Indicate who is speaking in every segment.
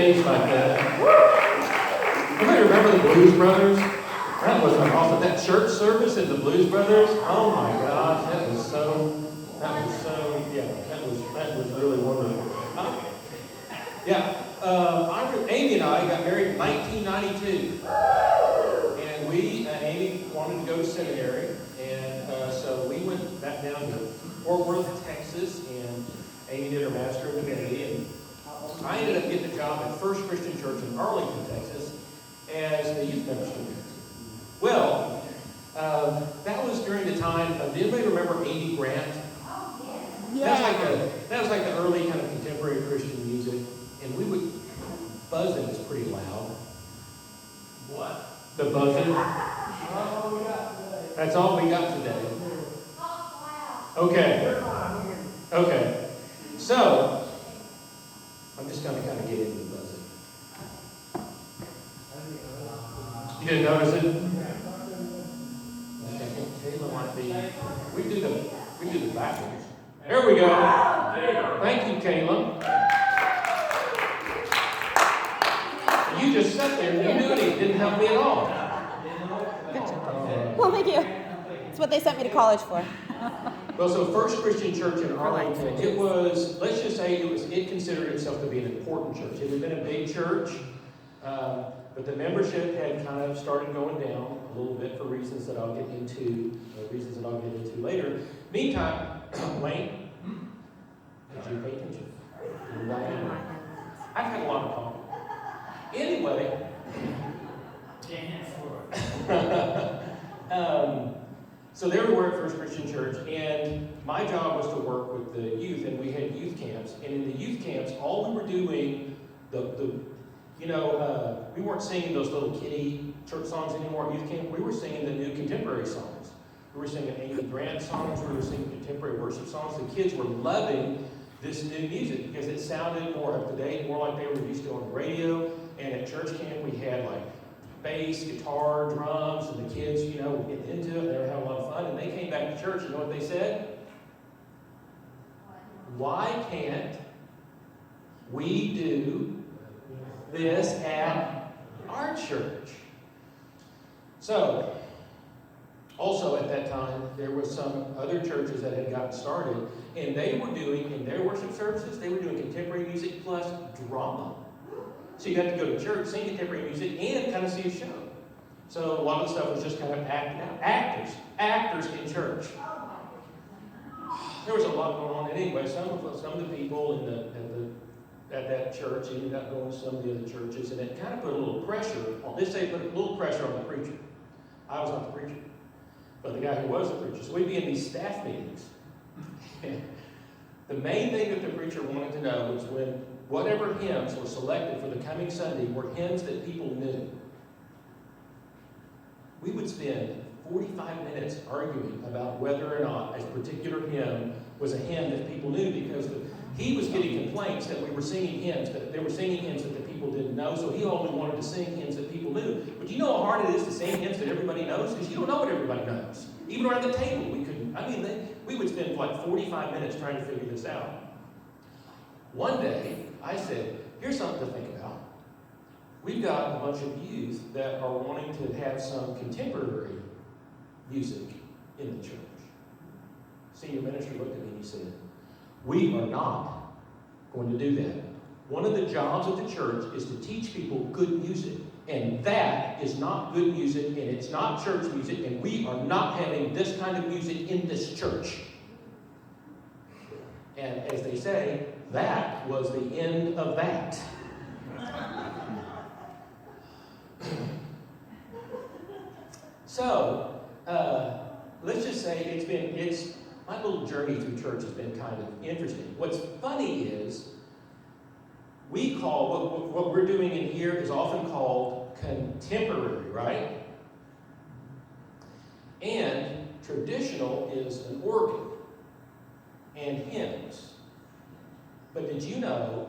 Speaker 1: things like that. Anybody remember the Blues Brothers? That was awesome. That church service at the Blues Brothers. Oh my gosh, that was really wonderful. Amy and I got married in 1992, and Amy wanted to go to seminary, and so we went back down to Fort Worth, Texas, and Amy did her Master of Divinity, and I ended up getting a job at First Christian Church in Arlington, Texas, as a youth minister. Well, that was during the time. Did anybody remember Amy Grant?
Speaker 2: Yeah.
Speaker 1: That was like the early kind of contemporary Christian music, and we would. Buzzing is pretty loud. What? The buzzing. That's all we got today. Okay. So, I'm just going to kind of get into the buzzing. You didn't notice it? I think Kayla might be. We do the backwards. There we go. Thank you, Kayla. You just sat there and you knew it. It didn't help me at all.
Speaker 2: Well, thank you. That's what they sent me to college for.
Speaker 1: Well, so First Christian Church in Arlington, it was, let's just say it considered itself to be an important church. It had been a big church, but the membership had kind of started going down a little bit for reasons that I'll get into later. Meantime, Wayne, did you pay attention? I've had a lot of coffee. Anyway, so there we were at First Christian Church, and my job was to work with the youth, and we had youth camps. And in the youth camps, all we were doing, we weren't singing those little kiddie church songs anymore at youth camp. We were singing the new contemporary songs. We were singing Amy Grant songs. We were singing contemporary worship songs. The kids were loving this new music because it sounded more up to date, more like they were used to on the radio. And at church camp, we had like bass, guitar, drums, and the kids, would get into it. They were having a lot of fun. And they came back to church. You know what they said? Why can't we do this at our church? So, also at that time, there were some other churches that had gotten started, and they were doing, in their worship services, they were doing contemporary music plus drama. So you got to go to church, sing contemporary music, and kind of see a show. So a lot of the stuff was just kind of acting out. Actors in church. There was a lot going on. And anyway, some of the people at that church ended up going to some of the other churches, and it kind of put a little pressure on. Put a little pressure on the preacher. I was not the preacher, but the guy who was the preacher. So we'd be in these staff meetings. The main thing that the preacher wanted to know was when whatever hymns were selected for the coming Sunday were hymns that people knew. We would spend 45 minutes arguing about whether or not a particular hymn was a hymn that people knew, because he was getting complaints that we were singing hymns, that they were singing hymns that the people didn't know, so he only wanted to sing hymns that people knew. But you know how hard it is to sing hymns that everybody knows? Because you don't know what everybody knows. Even around the table, we couldn't. We would spend like 45 minutes trying to figure this out. One day, I said, here's something to think about. We've got a bunch of youth that are wanting to have some contemporary music in the church. Senior minister looked at me and he said, we are not going to do that. One of the jobs of the church is to teach people good music. And that is not good music, and it's not church music, and we are not having this kind of music in this church. And as they say, that was the end of that. So, let's just say my little journey through church has been kind of interesting. What's funny is, we call, what we're doing in here is often called contemporary, right? And traditional is an organ and hymns. But did you know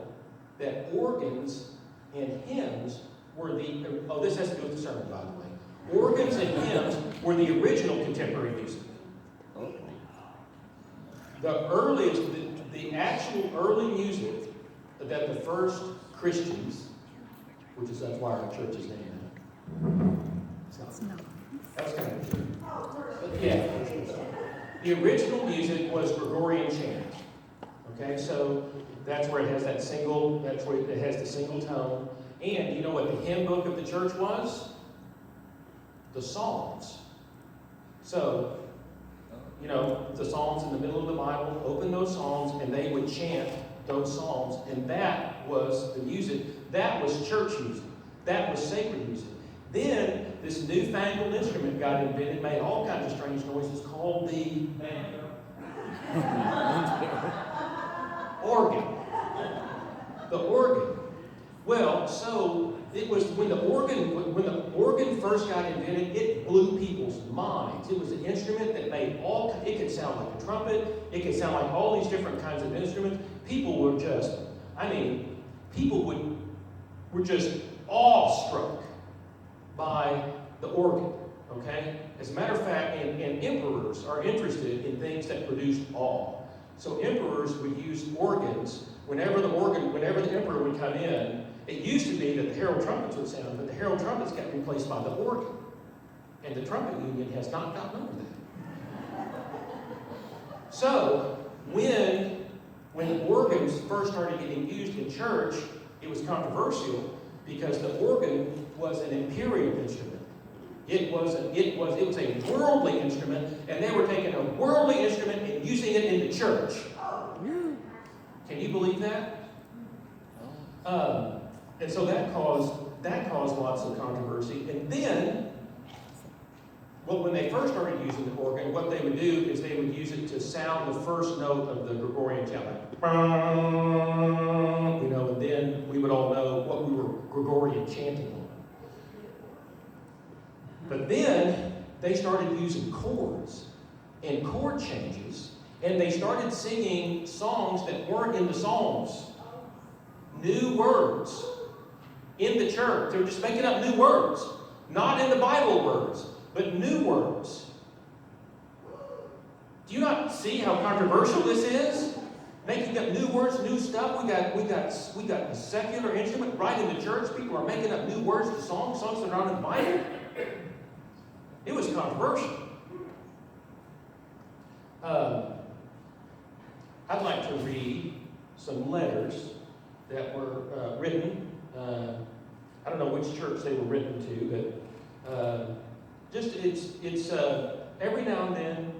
Speaker 1: that organs and hymns were this has to do with the sermon, by the way. Organs and hymns were the original contemporary music. The actual early music that the first Christians that's why our church is named that. So, that was kind of true. But yeah, the original music was Gregorian chant. Okay, so that's where it has that single, that's where it has the single tone. And you know what the hymn book of the church was? The Psalms. So, you know, the Psalms in the middle of the Bible, open those Psalms, and they would chant those Psalms. And that was the music. That was church music. That was sacred music. Then, this newfangled instrument got invented, made all kinds of strange noises, called the organ. The organ. Well, so it was when the organ first got invented, it blew people's minds. It was an instrument that made it could sound like a trumpet, it could sound like all these different kinds of instruments. People were just, were just awestruck by the organ. Okay? As a matter of fact, and emperors are interested in things that produced awe. So emperors would use organs whenever the emperor would come in. It used to be that the herald trumpets would sound, but the herald trumpets got replaced by the organ. And the trumpet union has not gotten over that. So, when organs first started getting used in church, it was controversial because the organ was an imperial instrument. It was a worldly instrument, and they were taking a worldly instrument and using it in the church. Can you believe that? And so that caused lots of controversy. And then, when they first started using the organ, what they would do is they would use it to sound the first note of the Gregorian chant, you know, and then we would all know what we were Gregorian chanting on. But then they started using chords and chord changes, and they started singing songs that weren't in the Psalms. New words in the church. They were just making up new words. Not in the Bible words, but new words. Do you not see how controversial this is? Making up new words, new stuff. We got a secular instrument right in the church. People are making up new words to songs that are not in the Bible. It was controversial. I'd like to read some letters that were written. I don't know which church they were written to, but it's every now and then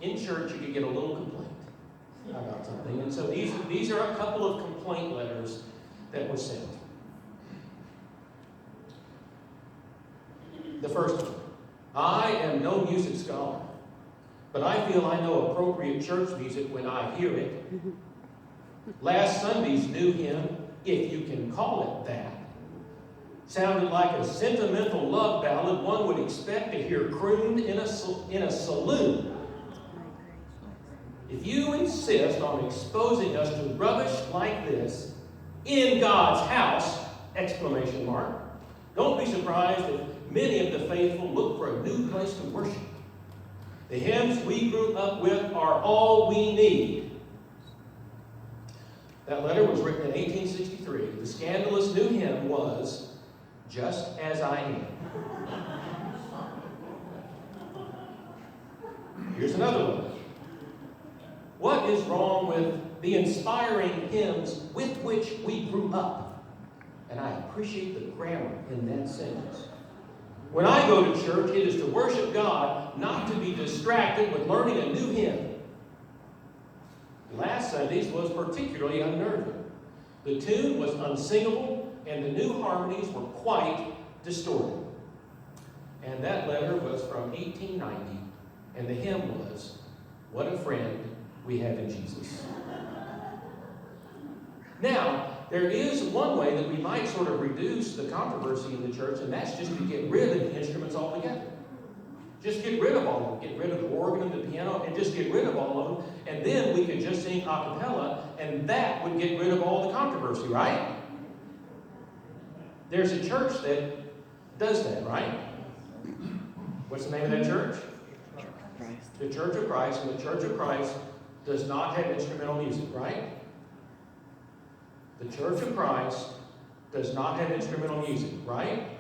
Speaker 1: in church you could get a little complaint about something, and so these are a couple of complaint letters that were sent. The first one: I am no music scholar, but I feel I know appropriate church music when I hear it. Last Sunday's new hymn, if you can call it that, sounded like a sentimental love ballad one would expect to hear crooned in a saloon. If you insist on exposing us to rubbish like this in God's house, ! Don't be surprised if many of the faithful look for a new place to worship. The hymns we grew up with are all we need. That letter was written in 1863. The scandalous new hymn was Just As I Am. Here's another one. What is wrong with the inspiring hymns with which we grew up? And I appreciate the grammar in that sentence. When I go to church, it is to worship God, not to be distracted with learning a new hymn. Last Sunday's was particularly unnerving. The tune was unsingable, and the new harmonies were quite distorted. And that letter was from 1890, and the hymn was, What a Friend We Have in Jesus. Now, there is one way that we might sort of reduce the controversy in the church, and that's just to get rid of the instruments altogether. Just get rid of all of them. Get rid of the organ and the piano, and just get rid of all of them, and then we could just sing a cappella, and that would get rid of all the controversy, right? There's a church that does that, right? What's the name of that church? The Church of Christ, and the Church of Christ does not have instrumental music, right? The Church of Christ does not have instrumental music, right?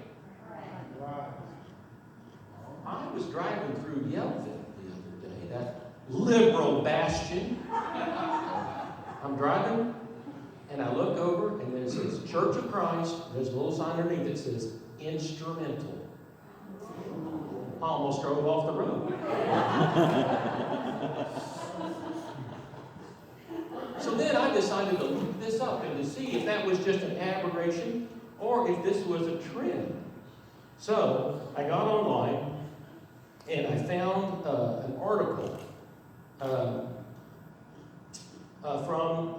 Speaker 1: I was driving through Yelville the other day, that liberal bastion. I'm driving, and I look over, and it says Church of Christ. There's a little sign underneath that says instrumental. I almost drove off the road. So then I decided to look this up and to see if that was just an aberration or if this was a trend. So I got online and I found an article from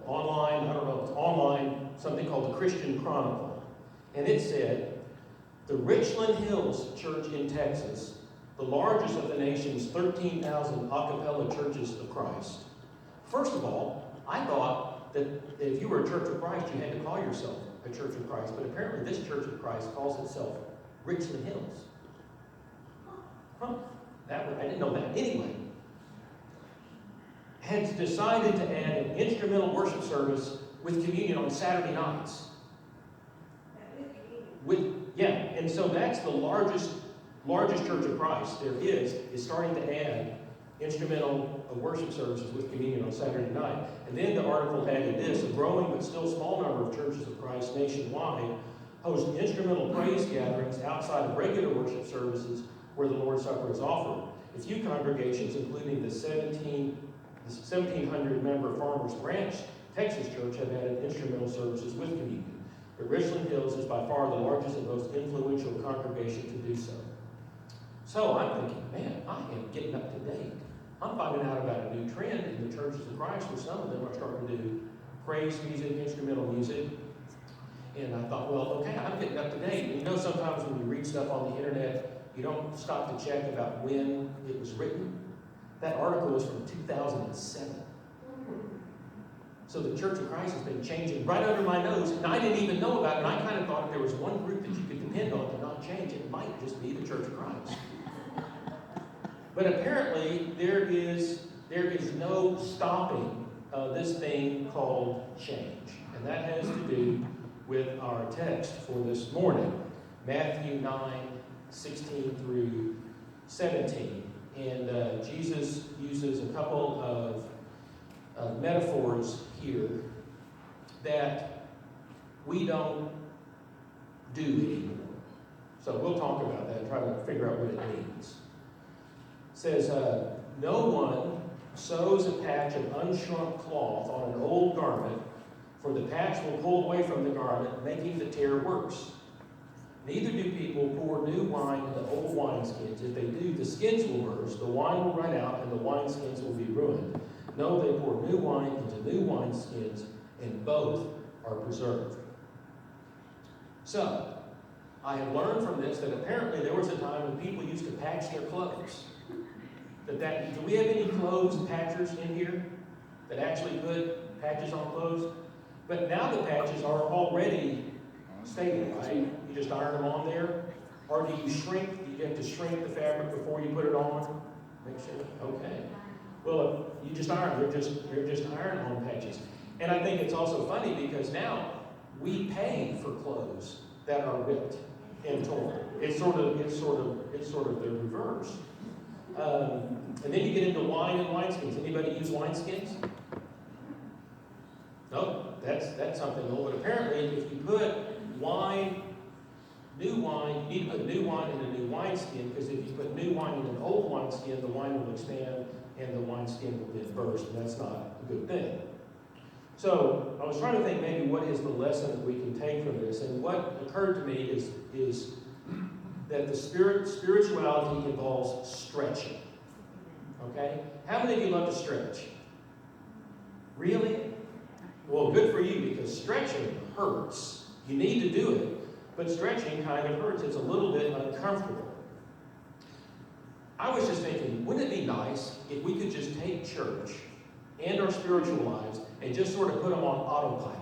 Speaker 1: online, I don't know, it's online, something called the Christian Chronicle. And it said, the Richland Hills Church in Texas, the largest of the nation's 13,000 a cappella churches of Christ. First of all, I thought that if you were a Church of Christ, you had to call yourself a Church of Christ. But apparently this Church of Christ calls itself Richland Hills. Huh? I didn't know that. Anyway, had decided to add an instrumental worship service with communion on Saturday nights. And so that's the largest Church of Christ there is starting to add instrumental worship services with communion on Saturday night. And then the article added this: a growing but still small number of churches of Christ nationwide host instrumental praise gatherings outside of regular worship services where the Lord's Supper is offered. A few congregations, including the 1,700-member Farmers Branch Texas Church, have added instrumental services with communion. But Richland Hills is by far the largest and most influential congregation to do so. So I'm thinking, man, I am getting up to date. I'm finding out about a new trend in the churches of Christ where some of them are starting to do praise music, instrumental music. And I thought, well, okay, I'm getting up to date. And you know, sometimes when you read stuff on the internet, you don't stop to check about when it was written. That article was from 2007. So the Church of Christ has been changing right under my nose, and I didn't even know about it. And I kind of thought if there was one group that you could depend on to not change, it might just be the Church of Christ. But apparently, there is no stopping this thing called change. And that has to do with our text for this morning, Matthew 9:16 through 17. And Jesus uses a couple of metaphors here that we don't do anymore. So we'll talk about that and try to figure out what it means. It says, no one sews a patch of unshrunk cloth on an old garment, for the patch will pull away from the garment, making the tear worse. Neither do people pour new wine into old wineskins. If they do, the skins will burst, the wine will run out, and the wineskins will be ruined. No, they pour new wine into new wineskins, and both are preserved. So, I have learned from this that apparently there was a time when people used to patch their clothes. Do we have any clothes patchers in here that actually put patches on clothes? But now the patches are already stable, right? You just iron them on there? Or do you shrink? Do you have to shrink the fabric before you put it on? Make sure. Okay. Well, you just iron. They're just iron-on patches. And I think it's also funny because now we pay for clothes that are ripped and torn. It's sort of the reverse. And then you get into wine and wineskins. Anybody use wineskins? No, that's something old. But apparently, if you put new wine, you need to put new wine in a new wineskin, because if you put new wine in an old wineskin, the wine will expand and the wineskin will then burst, and that's not a good thing. So I was trying to think maybe what is the lesson that we can take from this, and what occurred to me is that the spirituality involves stretching. Okay? How many of you love to stretch? Really? Well, good for you, because stretching hurts. You need to do it, but stretching kind of hurts. It's a little bit uncomfortable. I was just thinking, wouldn't it be nice if we could just take church and our spiritual lives and just sort of put them on autopilot?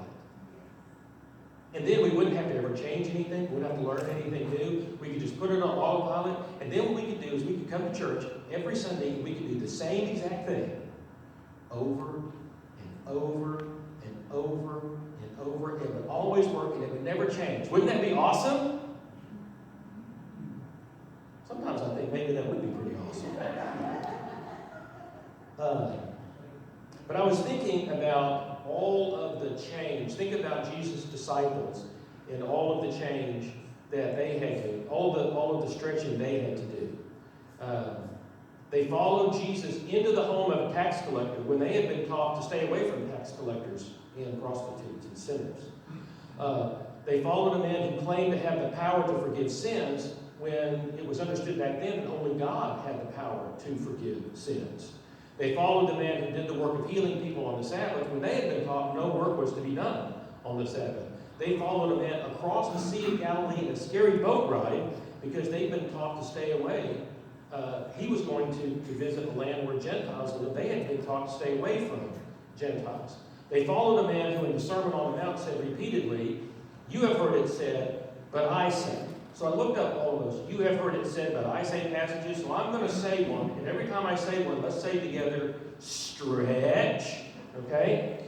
Speaker 1: And then we wouldn't have to ever change anything. We wouldn't have to learn anything new. We could just put it on autopilot. And then what we could do is we could come to church every Sunday and we could do the same exact thing over and over and over and and over. It would always work, and it would never change. Wouldn't that be awesome? Sometimes I think maybe that would be pretty awesome. But I was thinking about all of the change. Think about Jesus' disciples and all of the change that they had to, all of the stretching they had to do. They followed Jesus into the home of a tax collector when they had been taught to stay away from tax collectors and prostitutes and sinners. They followed a man who claimed to have the power to forgive sins when it was understood back then that only God had the power to forgive sins. They followed the man who did the work of healing people on the Sabbath when they had been taught no work was to be done on the Sabbath. They followed a man across the Sea of Galilee in a scary boat ride because they'd been taught to stay away. He was going to visit a land where Gentiles lived. They had been taught to stay away from Gentiles. They followed a man who in the Sermon on the Mount said repeatedly, "You have heard it said, but I say." So I looked up all those "you have heard it said, but I say" passages. So I'm going to say one. And every time I say one, let's say together, stretch. Okay?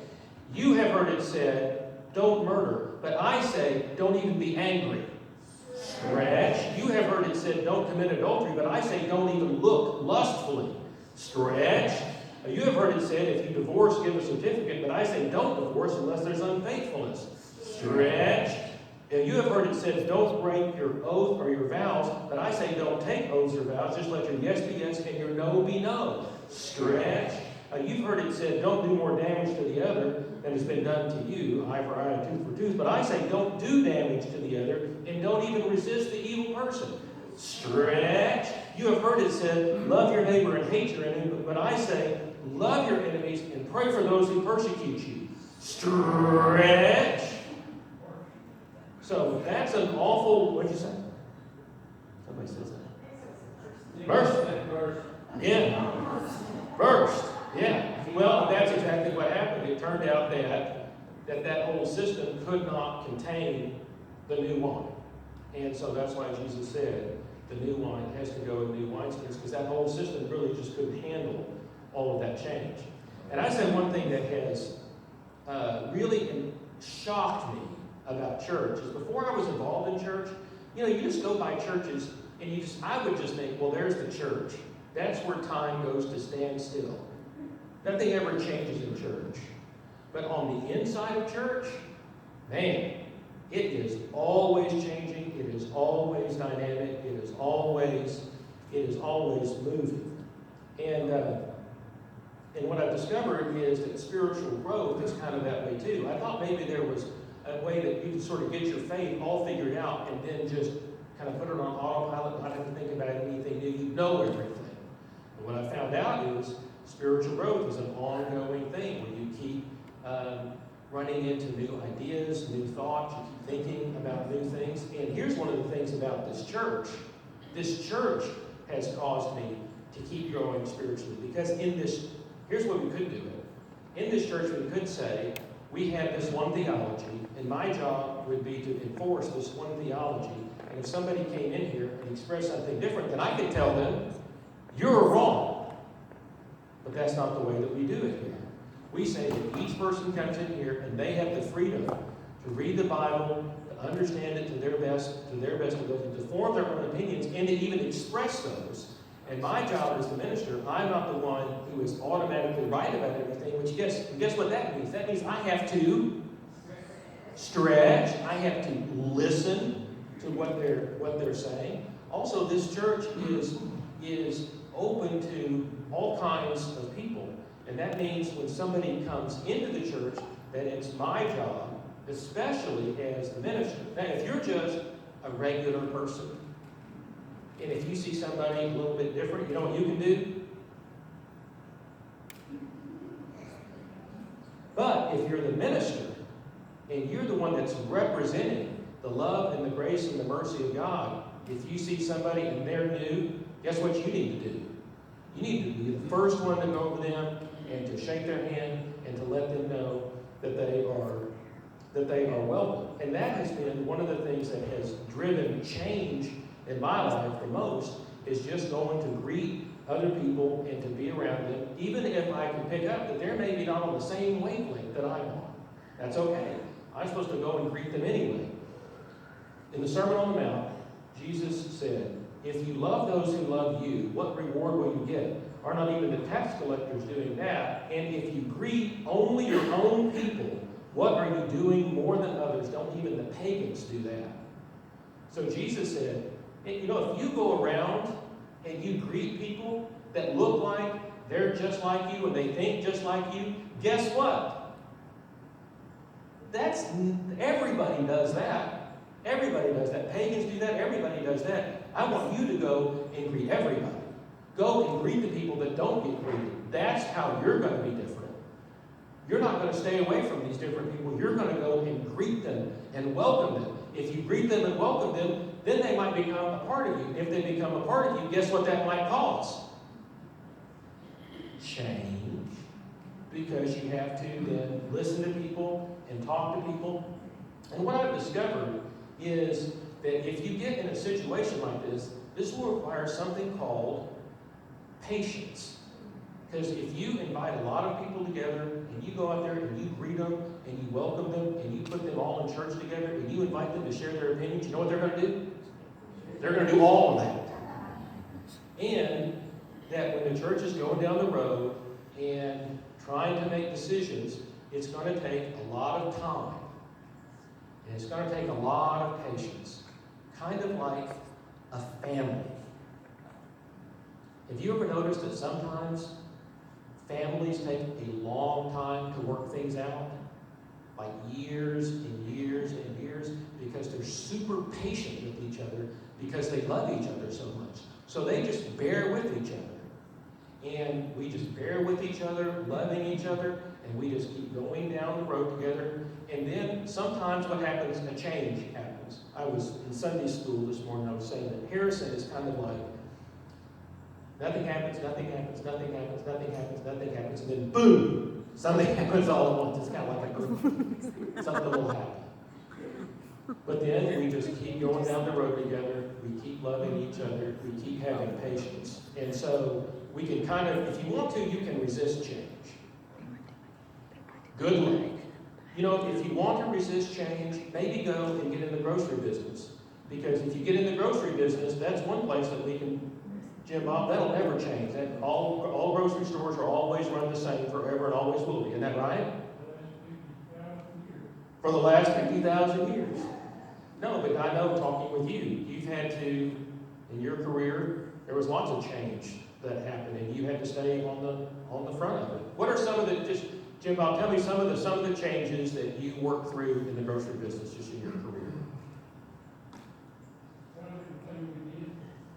Speaker 1: You have heard it said, "Don't murder." But I say, don't even be angry. Stretch. You have heard it said, "Don't commit adultery." But I say, don't even look lustfully. Stretch. You have heard it said, "If you divorce, give a certificate." But I say, don't divorce unless there's unfaithfulness. Stretch. You have heard it said, "Don't break your oath or your vows." But I say, don't take oaths or vows. Just let your yes be yes and your no be no. Stretch. You've heard it said, "Don't do more damage to the other than has been done to you, eye for eye, tooth for tooth." But I say, don't do damage to the other, and don't even resist the evil person. Stretch. You have heard it said, "Love your neighbor and hate your enemy." But I say, love your enemies and pray for those who persecute you. Stretch. So that's an awful, what'd you say? Somebody says that. Burst. Yeah. Burst. Yeah. Well, that's exactly what happened. It turned out that whole system could not contain the new wine. And so that's why Jesus said the new wine has to go in new wineskins, because that whole system really just couldn't handle all of that change. And I said one thing that has really shocked me about church is before I was involved in church, you just go by churches and I would just think, well, there's the church. That's where time goes to stand still. Nothing ever changes in church. But on the inside of church, man, it is always changing. It is always dynamic. It is always moving. And what I've discovered is that spiritual growth is kind of that way too. I thought maybe there was a way that you could sort of get your faith all figured out and then just kind of put it on autopilot, not have to think about anything new. You know everything. But what I found out is spiritual growth is an ongoing thing where you keep running into new ideas, new thoughts, you keep thinking about new things. And here's one of the things about this church. This church has caused me to keep growing spiritually, because here's what we could do it. In this church, we could say, we have this one theology, and my job would be to enforce this one theology. And if somebody came in here and expressed something different, then I could tell them, you're wrong. But that's not the way that we do it here. We say that each person comes in here and they have the freedom to read the Bible, to understand it to their best ability, to form their own opinions, and to even express those. And my job as the minister, I'm not the one who is automatically right about everything, which guess what that means? That means I have to stretch, I have to listen to what they're saying. Also, this church is open to all kinds of people. And that means when somebody comes into the church, that it's my job, especially as the minister. Now, if you're just a regular person, and if you see somebody a little bit different, you know what you can do? But if you're the minister, and you're the one that's representing the love and the grace and the mercy of God, if you see somebody and they're new, guess what you need to do? You need to be the first one to go over them and to shake their hand and to let them know that they are welcome. And that has been one of the things that has driven change in my life the most, is just going to greet other people and to be around them, even if I can pick up that they're maybe not on the same wavelength that I'm on. That's okay. I'm supposed to go and greet them anyway. In the Sermon on the Mount, Jesus said, if you love those who love you, what reward will you get? Are not even the tax collectors doing that? And if you greet only your own people, what are you doing more than others? Don't even the pagans do that? So Jesus said, if you go around and you greet people that look like they're just like you and they think just like you, guess what? Everybody does that. Everybody does that. Pagans do that. Everybody does that. I want you to go and greet everybody. Go and greet the people that don't get greeted. That's how you're going to be different. You're not going to stay away from these different people. You're going to go and greet them and welcome them. If you greet them and welcome them, then they might become a part of you. If they become a part of you, guess what that might cause? Change. Because you have to then listen to people and talk to people. And what I've discovered is that if you get in a situation like this will require something called patience. Because if you invite a lot of people together and you go out there and you greet them and you welcome them and you put them all in church together and you invite them to share their opinions, you know what they're going to do? They're going to do all of that. And that when the church is going down the road and trying to make decisions, it's going to take a lot of time. And it's going to take a lot of patience. Kind of like a family. Have you ever noticed that sometimes families take a long time to work things out? Like years and years and years, because they're super patient with each other because they love each other so much. So they just bear with each other. And we just bear with each other, loving each other, and we just keep going down the road together. And then sometimes what happens, a change happens. I was in Sunday school this morning, I was saying that Harrison is kind of like, nothing happens, nothing happens, nothing happens, nothing happens, nothing happens, and then boom, something happens all at once. It's kind of like a group. Something will happen. But then we just keep going down the road together, we keep loving each other, we keep having patience. And so we can kind of, if you want to, you can resist change. Good luck. If you want to resist change, maybe go and get in the grocery business. Because if you get in the grocery business, that's one place that we can, Jim Bob, that'll never change. All grocery stores are always run the same forever and always will be. Isn't that right? For the last 50,000 years. No, but I know, talking with you, you've had to, in your career, there was lots of change that happened, and you had to stay on the front of it. What are some of the, Jim Bob, tell me some of the changes that you worked through in the grocery business just in your career.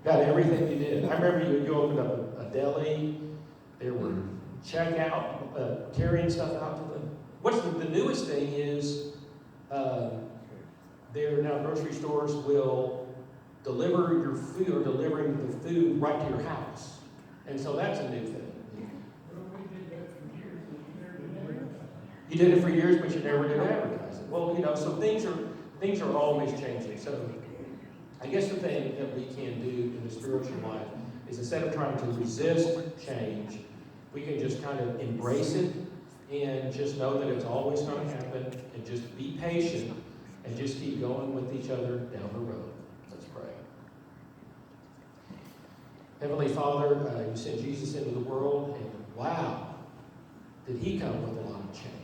Speaker 1: Got everything you did. I remember you opened up a deli. There were checkout, carrying stuff out to them. What's the newest thing is, there now grocery stores will deliver your food or delivering the food right to your house. And so that's a new thing. You did it for years, but you never did advertise it. Well, so things are always changing. So I guess the thing that we can do in the spiritual life is instead of trying to resist change, we can just kind of embrace it and just know that it's always going to happen and just be patient and just keep going with each other down the road. Let's pray. Heavenly Father, you sent Jesus into the world, and wow, did he come with a lot of change.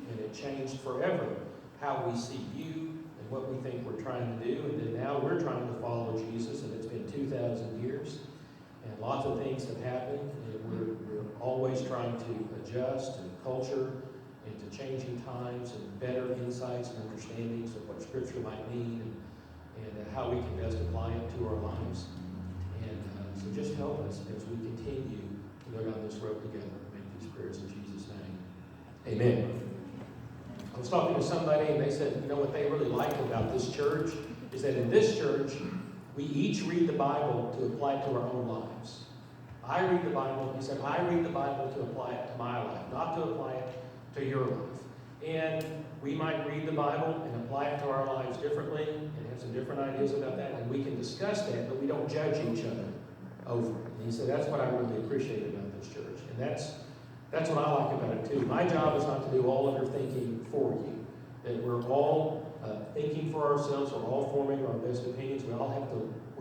Speaker 1: And it changed forever how we see you and what we think we're trying to do. And then now we're trying to follow Jesus, and it's been 2,000 years. And lots of things have happened, and we're always trying to adjust to culture and to changing times and better insights and understandings of what Scripture might mean and how we can best apply it to our lives. And so just help us as we continue to go down this road together and make these prayers in Jesus' name. Amen. I was talking to somebody, and they said, what they really like about this church is that in this church, we each read the Bible to apply it to our own lives. I read the Bible, he said, I read the Bible to apply it to my life, not to apply it to your life. And we might read the Bible and apply it to our lives differently and have some different ideas about that, and we can discuss that, but we don't judge each other over it. And he said, that's what I really appreciate about this church. And that's what I like about it too. My job is not to do all of your thinking for you. that we're all thinking for ourselves, we're all forming our best opinions. We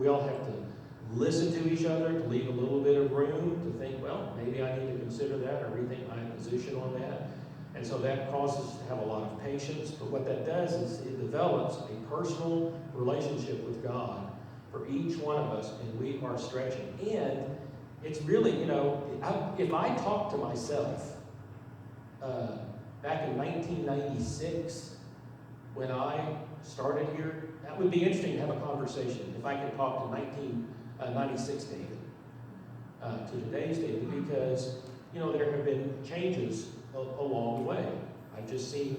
Speaker 1: all have to listen to each other, to leave a little bit of room to think, well, maybe I need to consider that or rethink my position on that. And so that causes us to have a lot of patience. But what that does is it develops a personal relationship with God for each one of us, and we are stretching. And it's really, if I talk to myself back in 1996, when I started here, that would be interesting to have a conversation if I could talk to 1996 David to today's David, because there have been changes along the way. I've just seen,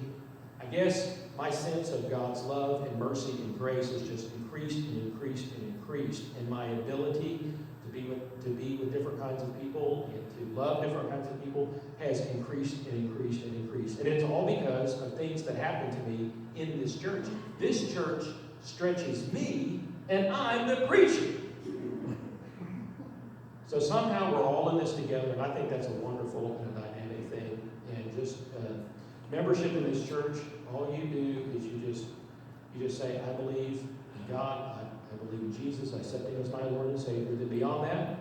Speaker 1: I guess, my sense of God's love and mercy and grace has just increased and increased and increased, and my ability to be with different kinds of people and to love different kinds of people has increased and increased and increased. And it's all because of things that happened to me in this church. This church stretches me, and I'm the preacher. So somehow we're all in this together, and I think that's a wonderful and a dynamic thing. And just membership in this church, all you do is you just say, I believe in God, I believe in Jesus, I accept Him as my Lord and Savior. Then beyond that,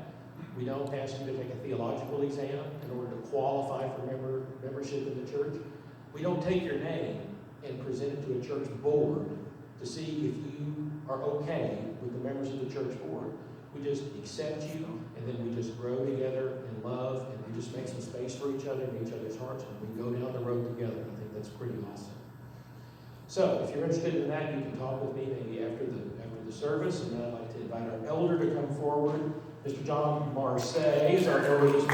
Speaker 1: we don't ask you to take a theological exam in order to qualify for membership in the church. We don't take your name and present it to a church board to see if you are okay with the members of the church board. We just accept you, and then we just grow together in love, and we just make some space for each other and each other's hearts, and we go down the road together. I think that's pretty awesome. So, if you're interested in that, you can talk with me maybe after the service, and then I'd like to invite our elder to come forward. Mr. John Marseille is our elder this